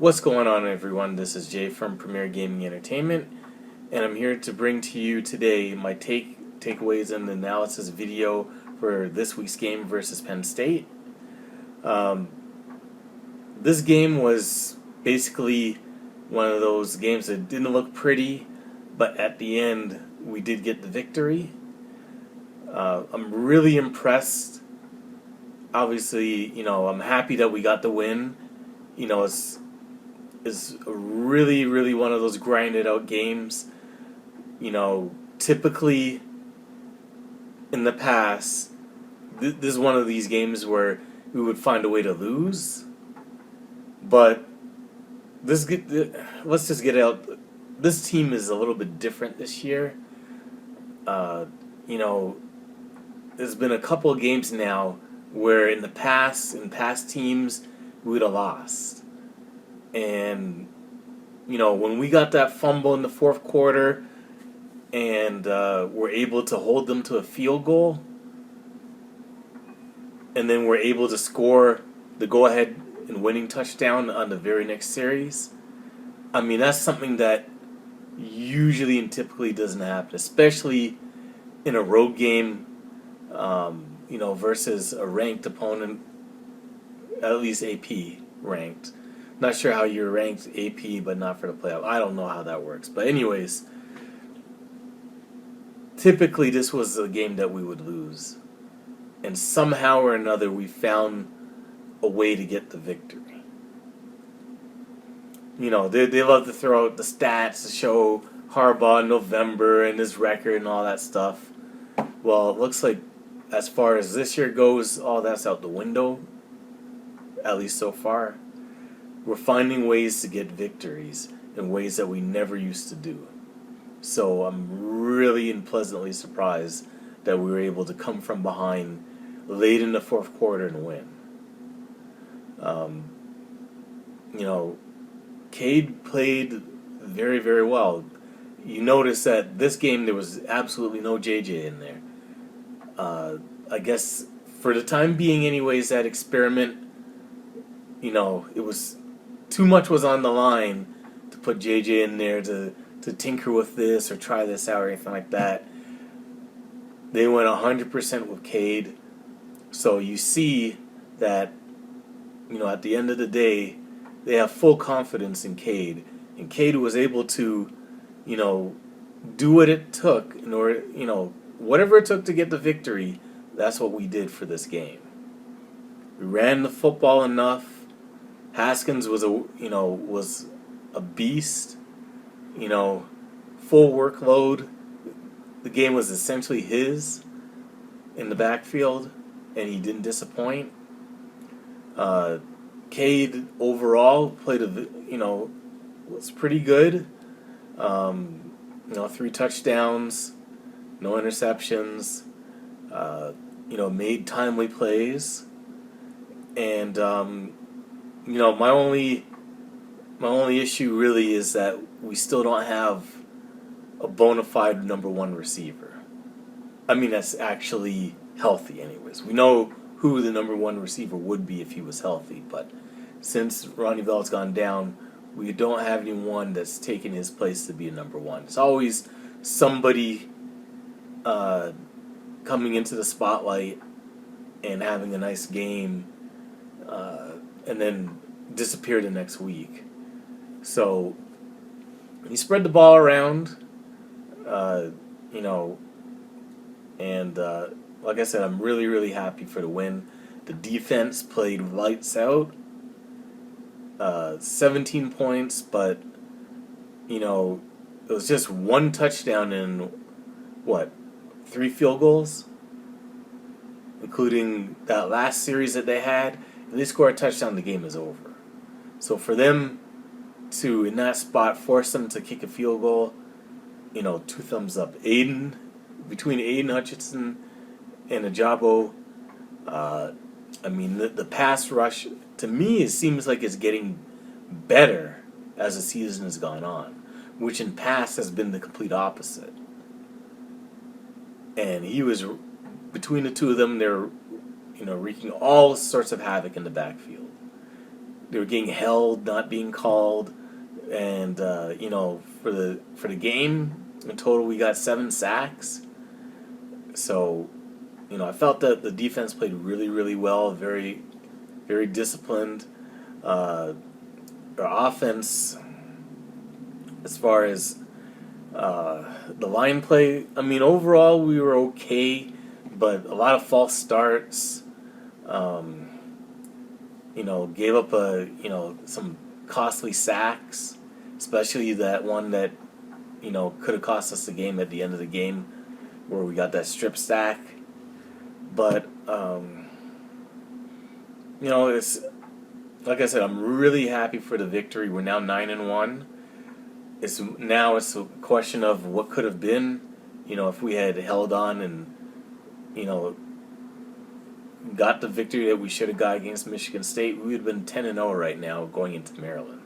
What's going on, everyone? This is Jay from Premier Gaming Entertainment, and I'm here to bring to you today my takeaways and analysis video for this week's game versus Penn State. This game was basically one of those games that didn't look pretty, but at the end we did get the victory. I'm really impressed. Obviously, I'm happy that we got the win. It's really one of those grinded out games. Typically in the past, this is one of these games where we would find a way to lose. But let's just get out. This team is a little bit different this year. There's been a couple of games now where in past teams we would have lost. And when we got that fumble in the fourth quarter and we're able to hold them to a field goal, and then we're able to score the go-ahead and winning touchdown on the very next series, that's something that usually and typically doesn't happen, especially in a road game, versus a ranked opponent, at least AP ranked. Not sure how you're ranked AP, but not for the playoff. I don't know how that works. But anyways, typically this was a game that we would lose. And somehow or another we found a way to get the victory. They love to throw out the stats to show Harbaugh in November and his record and all that stuff. Well, it looks like as far as this year goes, all that's out the window, at least so far. We're finding ways to get victories in ways that we never used to do. So I'm really and pleasantly surprised that we were able to come from behind late in the fourth quarter and win. Cade played very, very well. You notice that this game there was absolutely no JJ in there. I guess for the time being anyways, that experiment, it was too much was on the line to put JJ in there to tinker with this or try this out or anything like that. They went 100% with Cade. So you see that, at the end of the day, they have full confidence in Cade. And Cade was able to, do what it took in order, whatever it took to get the victory. That's what we did for this game. We ran the football enough. Haskins was a beast. Full workload. The game was essentially his in the backfield, and he didn't disappoint. Cade overall played was pretty good. 3 touchdowns, no interceptions. Made timely plays, and my only issue really is that we still don't have a bona fide number one receiver. That's actually healthy anyways. We know who the number one receiver would be if he was healthy, but since Ronnie Bell's gone down, we don't have anyone that's taken his place to be a number one. It's always somebody coming into the spotlight and having a nice game and then disappear the next week. So he spread the ball around, and like I said, I'm really, really happy for the win. The defense played lights out. 17 points, but it was just 1 touchdown and 3 field goals, including that last series that they had. If they score a touchdown, the game is over. So for them to, in that spot, force them to kick a field goal, 2 thumbs up. Between Aiden Hutchinson and Ajabo, the pass rush, to me, it seems like it's getting better as the season has gone on, which in past has been the complete opposite. And he was, between the two of them, they're wreaking all sorts of havoc in the backfield. they were getting held, not being called, and for the game in total we got 7 sacks. So I felt that the defense played really, really well, very, very disciplined. Our offense, as far as the line play, I mean, overall we were okay, but a lot of false starts. Gave up some costly sacks, especially that one that could have cost us the game at the end of the game, where we got that strip sack. But it's like I said, I'm really happy for the victory. We're now 9-1. It's a question of what could have been, if we had held on and got the victory that we should have got against Michigan State. We would have been 10-0 right now going into Maryland.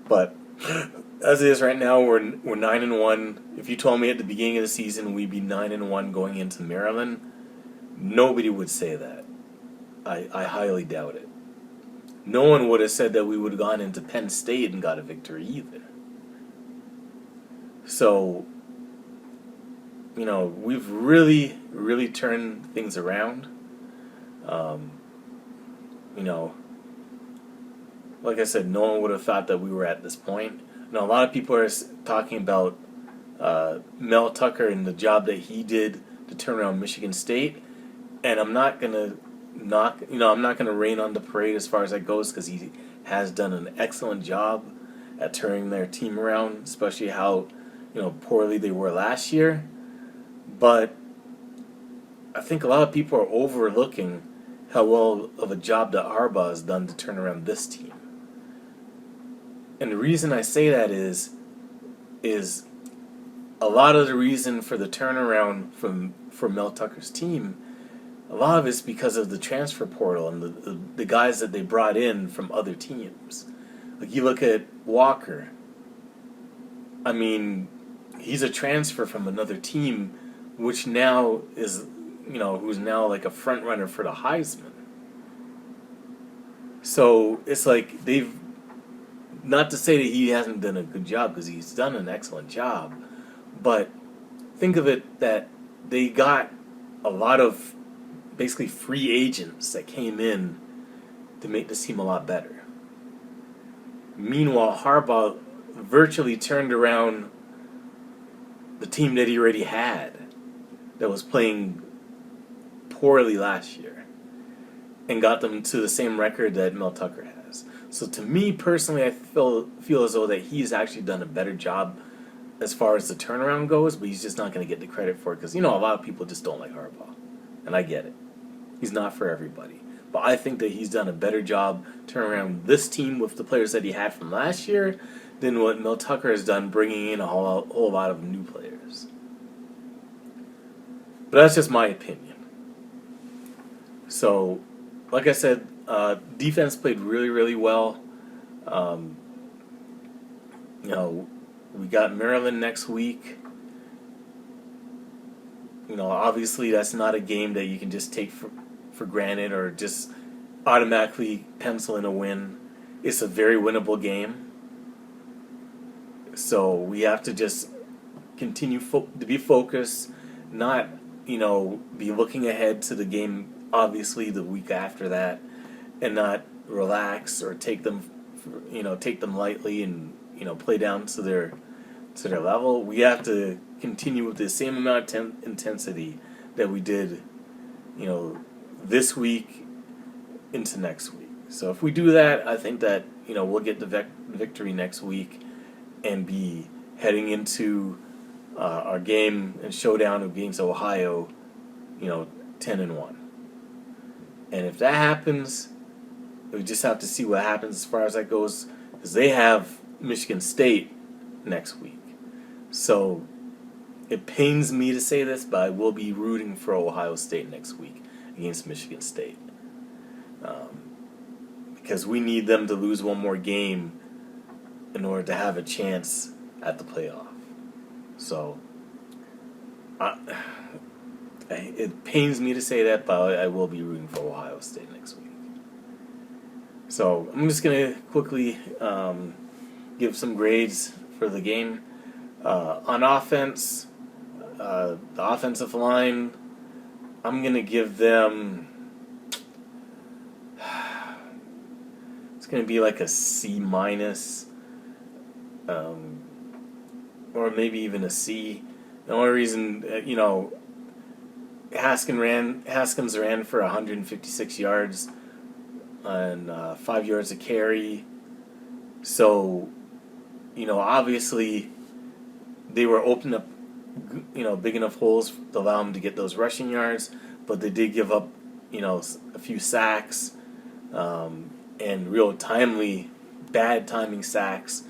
But as it is right now, we're 9-1. If you told me at the beginning of the season we'd be 9-1 going into Maryland, nobody would say that. I highly doubt it. No one would have said that we would have gone into Penn State and got a victory either. So, we've really, really turned things around. Like I said, no one would have thought that we were at this point. Now, a lot of people are talking about Mel Tucker and the job that he did to turn around Michigan State, and I'm not gonna I'm not gonna rain on the parade as far as that goes, because he has done an excellent job at turning their team around, especially how poorly they were last year. But I think a lot of people are overlooking how well of a job that Harbaugh has done to turn around this team. And the reason I say that is a lot of the reason for the turnaround from Mel Tucker's team, a lot of it's because of the transfer portal and the guys that they brought in from other teams. Like, you look at Walker. I mean, he's a transfer from another team, which now is, who's now like a front runner for the Heisman. So it's like not to say that he hasn't done a good job, because he's done an excellent job, but think of it that they got a lot of basically free agents that came in to make this team a lot better. Meanwhile, Harbaugh virtually turned around the team that he already had that was playing poorly last year and got them to the same record that Mel Tucker has. So to me personally, I feel as though that he's actually done a better job as far as the turnaround goes, but he's just not going to get the credit for it, because a lot of people just don't like Harbaugh, and I get it. He's not for everybody. But I think that he's done a better job turning around this team with the players that he had from last year than what Mel Tucker has done, bringing in a whole lot of new players. But that's just my opinion. So, like I said, defense played really, really well. We got Maryland next week. Obviously that's not a game that you can just take for granted or just automatically pencil in a win. It's a very winnable game. So we have to just continue to be focused, not, be looking ahead to the game, obviously, the week after that, and not relax or take them lightly and, play down to their level. We have to continue with the same amount of intensity that we did, this week into next week. So if we do that, I think that, we'll get the victory next week and be heading into our game and showdown against Ohio, 10-1. And if that happens, we just have to see what happens as far as that goes, because they have Michigan State next week. So it pains me to say this, but I will be rooting for Ohio State next week against Michigan State. Because we need them to lose one more game in order to have a chance at the playoff. So it pains me to say that, but I will be rooting for Ohio State next week. So I'm just gonna quickly give some grades for the game. On offense, the offensive line, I'm gonna give them. It's gonna be like a C minus, um, or maybe even a C. The only reason, Haskins ran for 156 yards and 5 yards a carry. So, obviously they were opening up, big enough holes to allow him to get those rushing yards, but they did give up, a few sacks, and real bad timing sacks,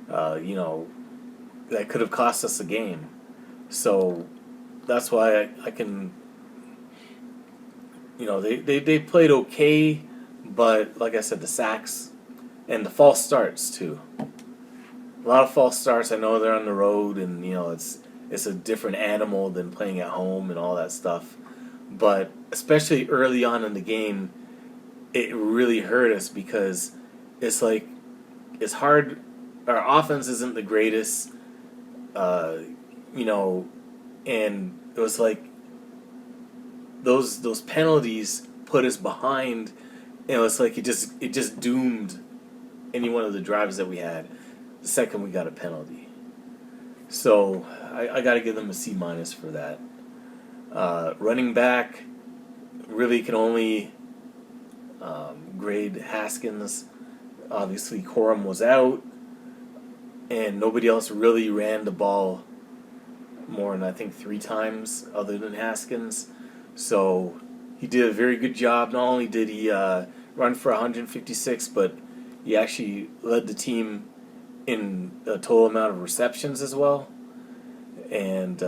that could have cost us the game. So that's why I can, they played okay, but like I said, the sacks and the false starts too. A lot of false starts. I know they're on the road, and it's a different animal than playing at home and all that stuff. But especially early on in the game, it really hurt us because it's like it's hard. Our offense isn't the greatest, uh, and it was like those penalties put us behind. And it was like it just doomed any one of the drives that we had. The second we got a penalty, so I got to give them a C minus for that. Running back, really can only grade Haskins. Obviously, Corum was out, and nobody else really ran the ball more than I think 3 times other than Haskins. So he did a very good job. Not only did he run for 156, but he actually led the team in a total amount of receptions as well, and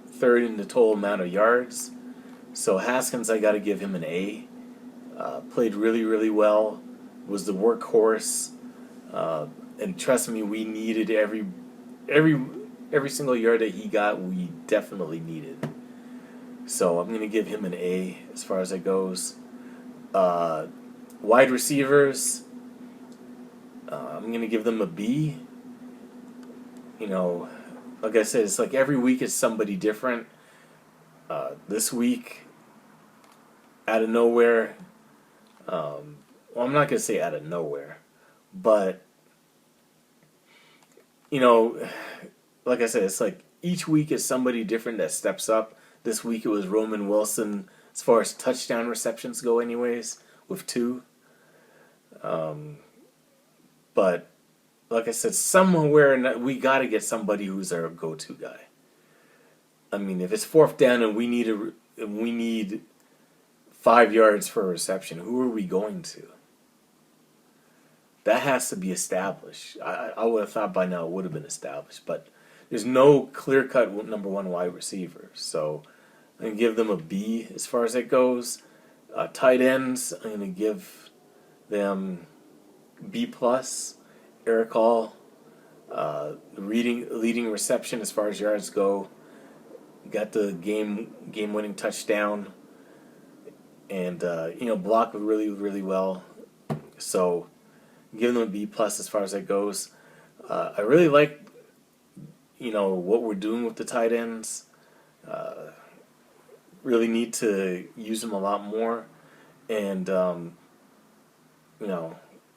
third in the total amount of yards. So Haskins, I got to give him an A. Played really, really well. Was the workhorse, and trust me, we needed every single yard that he got. We definitely needed. So I'm gonna give him an A as far as it goes. Wide receivers, I'm gonna give them a B. Like I said, it's like every week is somebody different. This week, out of nowhere, well, I'm not gonna say out of nowhere, but like I said, it's like each week is somebody different that steps up. This week it was Roman Wilson as far as touchdown receptions go, anyways, with 2. But like I said, somewhere we got to get somebody who's our go-to guy. I mean, if it's 4th down and we need 5 yards for a reception, who are we going to? That has to be established. I would have thought by now it would have been established, but there's no clear-cut number 1 wide receiver. So I'm going to give them a B as far as it goes. Tight ends, I'm going to give them B+. Eric Hall, leading reception as far as yards go. Got the game-winning touchdown, and blocked really, really well. So give them a B+ as far as that goes. I really like what we're doing with the tight ends. Really need to use them a lot more, and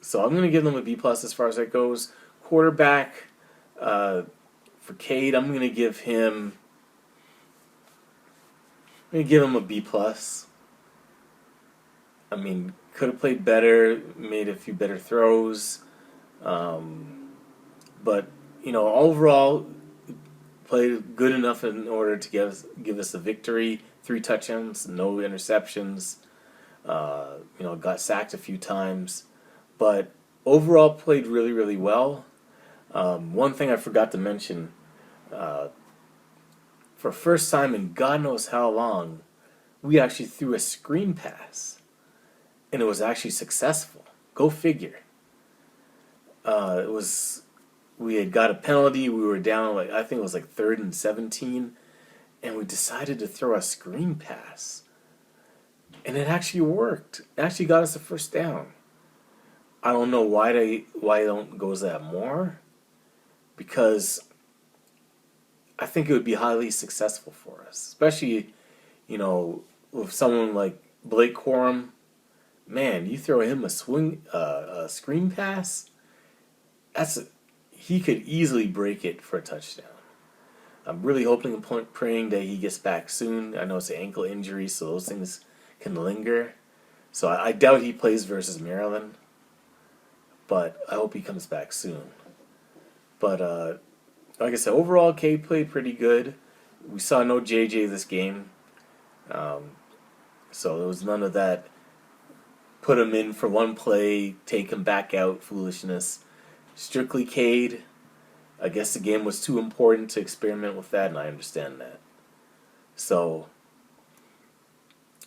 so I'm going to give them a B+ as far as that goes. Quarterback, for Cade, I'm going to give him a B+. I mean, could have played better, made a few better throws, but overall played good enough in order to give us the victory. 3 touchdowns, no interceptions. Got sacked a few times, but overall played really, really well. One thing I forgot to mention, for first time in God knows how long, we actually threw a screen pass, and it was actually successful. Go figure. We had got a penalty. We were down, I think it was 3rd and 17, and we decided to throw a screen pass. and it actually worked. It actually got us the first down. I don't know why they don't go that more, because I think it would be highly successful for us, especially with someone like Blake Corum. Man, you throw him a screen pass, he could easily break it for a touchdown. I'm really hoping and praying that he gets back soon. I know it's an ankle injury, so those things can linger. So I doubt he plays versus Maryland, but I hope he comes back soon. But like I said, overall, K played pretty good. We saw no JJ this game, so there was none of that. Put him in for one play, take him back out foolishness. Strictly Cade. I guess the game was too important to experiment with that, and I understand that. So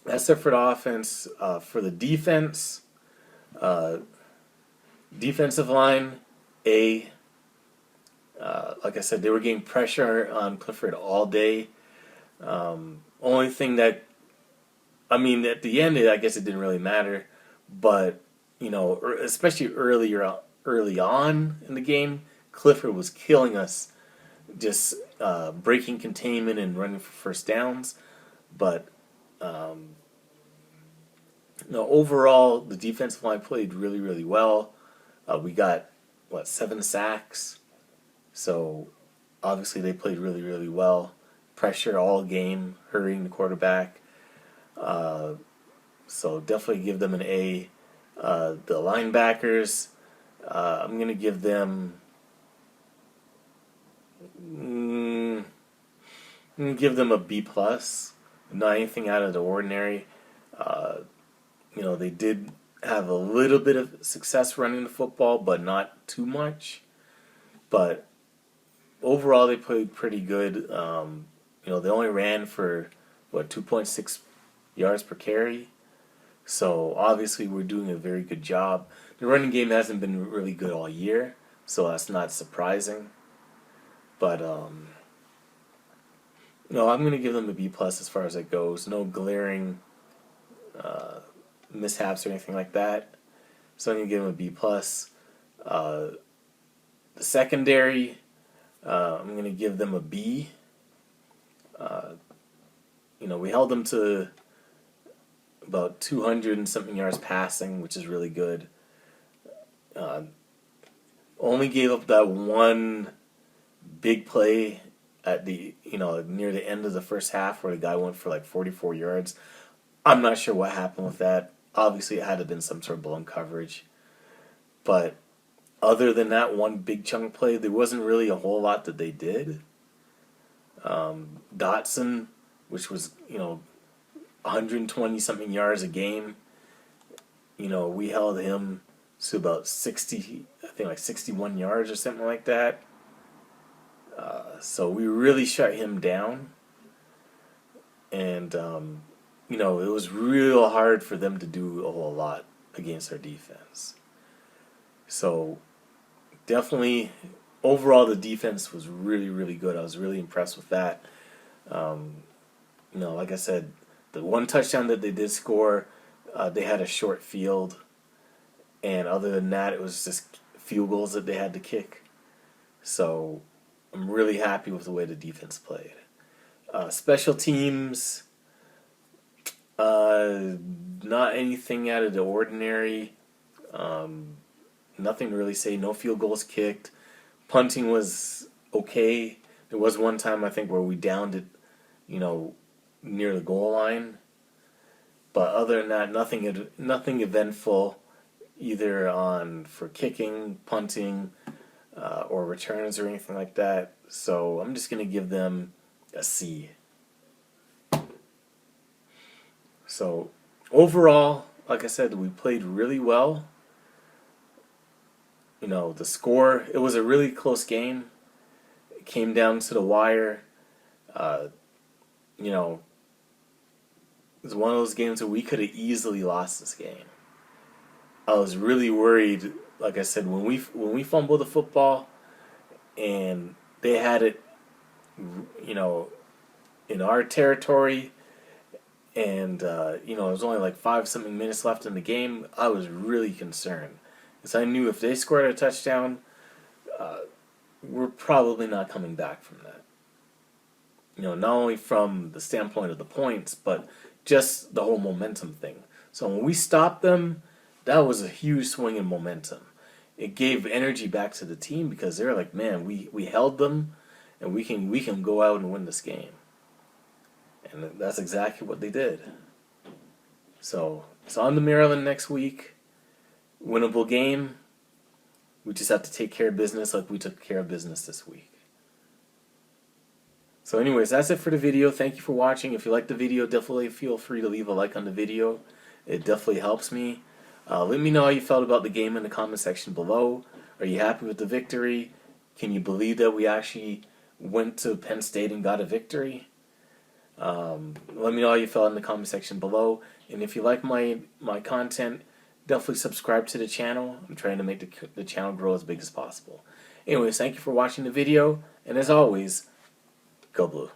that's it for the offense. For the defense, defensive line, A. Like I said, they were getting pressure on Clifford all day. Only thing that, at the end, I guess it didn't really matter. But, especially early on in the game, Clifford was killing us, just breaking containment and running for first downs. But overall, the defensive line played really, really well. We got 7 sacks, so obviously they played really, really well. Pressure all game, hurrying the quarterback. So definitely give them an A. The linebackers, I'm gonna give them. A B plus. Not anything out of the ordinary. They did have a little bit of success running the football, but not too much. But overall, they played pretty good. They only ran for 2.6 yards per carry. So obviously, we're doing a very good job. The running game hasn't been really good all year, so that's not surprising. But I'm going to give them a B plus as far as it goes. No glaring mishaps or anything like that. So I'm going to give them a B plus. The secondary, I'm going to give them a B. We held them to about 200 and something yards passing, which is really good. Only gave up that one big play at the near the end of the first half where the guy went for 44 yards. I'm not sure what happened with that. Obviously, it had to have been some sort of blown coverage. But other than that one big chunk play, there wasn't really a whole lot that they did. Dotson, which was 120 something yards a game, we held him to about 60, I think 61 yards or something like that. So we really shut him down. And, it was real hard for them to do a whole lot against our defense. So definitely, overall, the defense was really, really good. I was really impressed with that. Like I said, the one touchdown that they did score, they had a short field. And other than that, it was just field goals that they had to kick. So I'm really happy with the way the defense played. Special teams, not anything out of the ordinary. Nothing to really say. No field goals kicked. Punting was okay. There was one time, I think, where we downed it, near the goal line. But other than that, nothing eventful, either for kicking, punting, or returns or anything like that. So I'm just going to give them a C. So overall, like I said, we played really well. The score, it was a really close game. It came down to the wire. It was one of those games where we could have easily lost this game. I was really worried, like I said, when we fumbled the football and they had it, in our territory, and you know, it was only like 5 something minutes left in the game, I was really concerned because I knew if they scored a touchdown, we're probably not coming back from that. You know, not only from the standpoint of the points, but just the whole momentum thing. So when we stopped them, that was a huge swing in momentum. It gave energy back to the team because they were like, man, we held them, and we can go out and win this game. And that's exactly what they did. So it's on to Maryland next week. Winnable game. We just have to take care of business like we took care of business this week. So anyways, that's it for the video. Thank you for watching. If you like the video, definitely feel free to leave a like on the video. It definitely helps me. Let me know how you felt about the game in the comment section below. Are you happy with the victory? Can you believe that we actually went to Penn State and got a victory? Let me know how you felt in the comment section below. And if you like my content, definitely subscribe to the channel. I'm trying to make the channel grow as big as possible. Anyways, thank you for watching the video. And as always, go Blue.